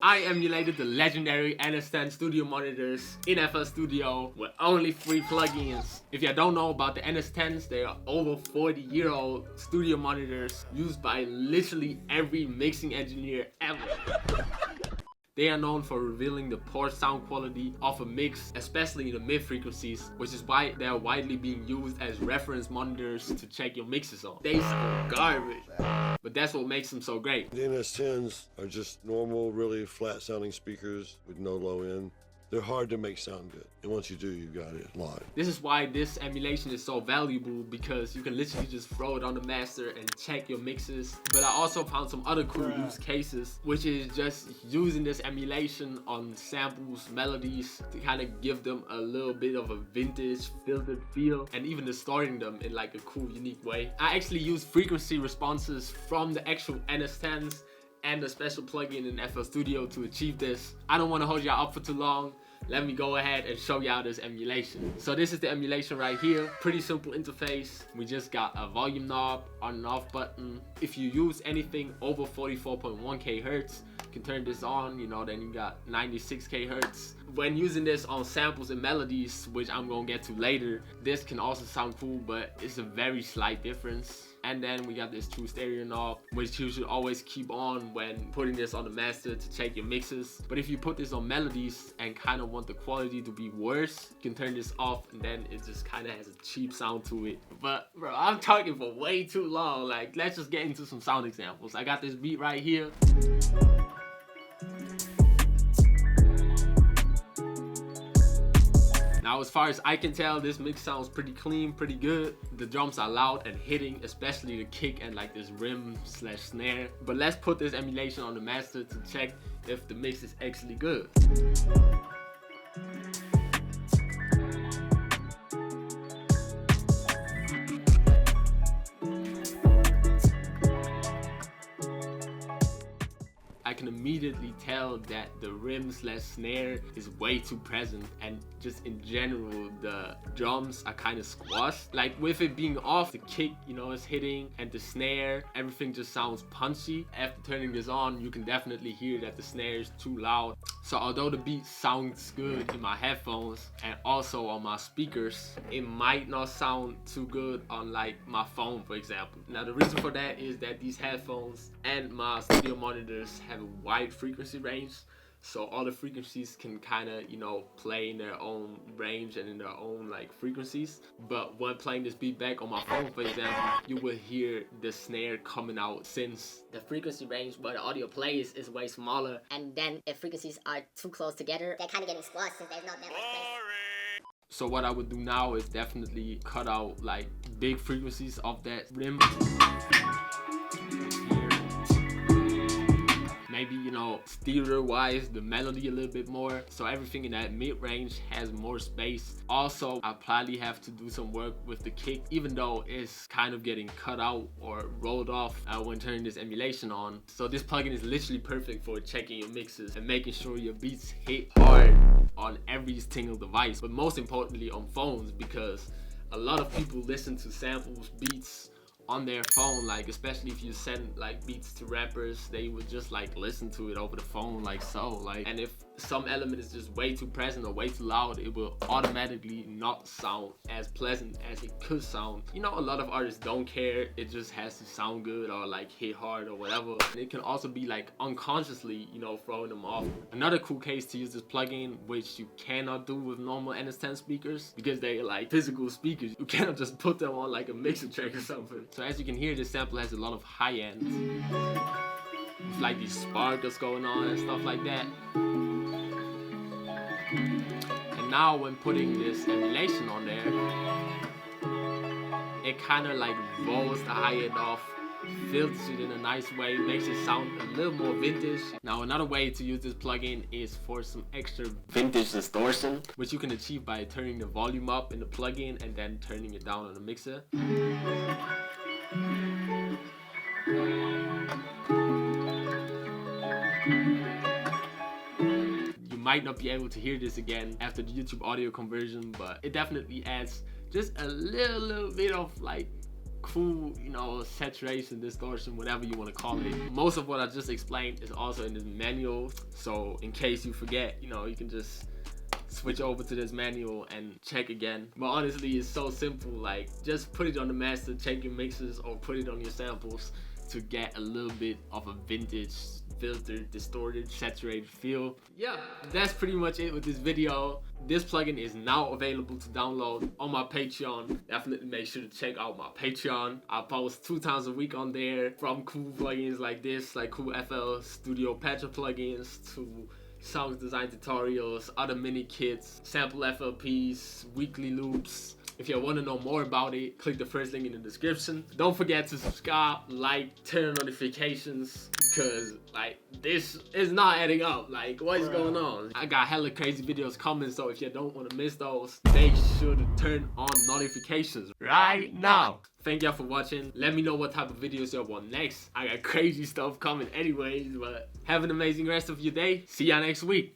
I emulated the legendary NS10 studio monitors in FL Studio with only 3 plugins. If you don't know about the NS10s, they are over 40-year-old studio monitors used by literally every mixing engineer ever. They are known for revealing the poor sound quality of a mix, especially in the mid frequencies, which is why they are widely being used as reference monitors to check your mixes on. They sound garbage, but that's what makes them so great. The NS10s are just normal, really flat sounding speakers with no low end. They're hard to make sound good, and once you do, you've got it live. This is why this emulation is so valuable, because you can literally just throw it on the master and check your mixes. But I also found some other cool use cases, which is just using this emulation on samples, melodies, to kind of give them a little bit of a vintage filtered feel, and even distorting them in like a cool, unique way. I actually use frequency responses from the actual NS10s and a special plugin in FL Studio to achieve this. I don't want to hold y'all up for too long. Let me go ahead and show y'all this emulation. So this is the emulation right here. Pretty simple interface. We just got a volume knob, on and off button. If you use anything over 44.1k hertz, you can turn this on, you know, then you got 96k hertz. When using this on samples and melodies, which I'm gonna get to later, this can also sound cool, but it's a very slight difference. And then we got this true stereo knob, which you should always keep on when putting this on the master to check your mixes. But if you put this on melodies and kind of want the quality to be worse, you can turn this off, and then it just kind of has a cheap sound to it. But bro, I'm talking for way too long. Like, let's just get into some sound examples. I got this beat right here. Now, as far as I can tell, this mix sounds pretty clean, pretty good. The drums are loud and hitting, especially the kick and like this rim/snare. But let's put this emulation on the master to check if the mix is actually good. I can immediately tell that the rim/snare is way too present, and just in general the drums are kind of squashed. Like with it being off, the kick, you know, is hitting, and the snare, everything just sounds punchy. After turning this on, you can definitely hear that the snare is too loud. So although the beat sounds good in my headphones and also on my speakers, it might not sound too good on like my phone, for example. Now the reason for that is that these headphones and my studio monitors have a wide frequency range, so all the frequencies can kind of, you know, play in their own range and in their own like frequencies. But when playing this beat back on my phone, for example, you will hear the snare coming out, since the frequency range where the audio plays is way smaller, and then if frequencies are too close together, they're kind of getting squashed since there's not that much space. So what I would do now is definitely cut out like big frequencies of that rim. Maybe, you know, stereo wise, the melody a little bit more, so everything in that mid-range has more space. Also, I probably have to do some work with the kick, even though it's kind of getting cut out or rolled off when turning this emulation on. So this plugin is literally perfect for checking your mixes and making sure your beats hit hard on every single device, but most importantly on phones, because a lot of people listen to samples, beats on their phone, like especially if you send like beats to rappers, they would just like listen to it over the phone like so, like, and if some element is just way too present or way too loud, it will automatically not sound as pleasant as it could sound. You know, a lot of artists don't care, it just has to sound good or like hit hard or whatever. And it can also be like unconsciously, you know, throwing them off. Another cool case to use this plugin, which you cannot do with normal NS10 speakers because they're like physical speakers, you cannot just put them on like a mixer track or something. So as you can hear, this sample has a lot of high ends with like these sparkles going on and stuff like that. And now when putting this emulation on there, it kind of like rolls the high end off, filters it in a nice way, makes it sound a little more vintage. Now another way to use this plugin is for some extra vintage distortion, which you can achieve by turning the volume up in the plugin and then turning it down on the mixer. You might not be able to hear this again after the YouTube audio conversion, but it definitely adds just a little bit of like cool, you know, saturation, distortion, whatever you want to call it. Most of what I just explained is also in this manual, so in case you forget, you know, you can just switch over to this manual and check again. But honestly, it's so simple. Like, just put it on the master, check your mixes, or put it on your samples to get a little bit of a vintage, filtered, distorted, saturated feel. Yeah, that's pretty much it with this video. This plugin is now available to download on my Patreon. Definitely make sure to check out my Patreon. I post 2 times a week on there, from cool plugins like this, like cool FL Studio Patcher plugins, to sound design tutorials, other mini kits, sample FLPs, weekly loops. If you want to know more about it, click the first link in the description. Don't forget to subscribe, like, turn on notifications, because like this is not adding up. Like, what is going on? I got hella crazy videos coming, so if you don't want to miss those, make sure to turn on notifications right now. Thank y'all for watching. Let me know what type of videos y'all want next. I got crazy stuff coming anyways, but have an amazing rest of your day. See y'all next week.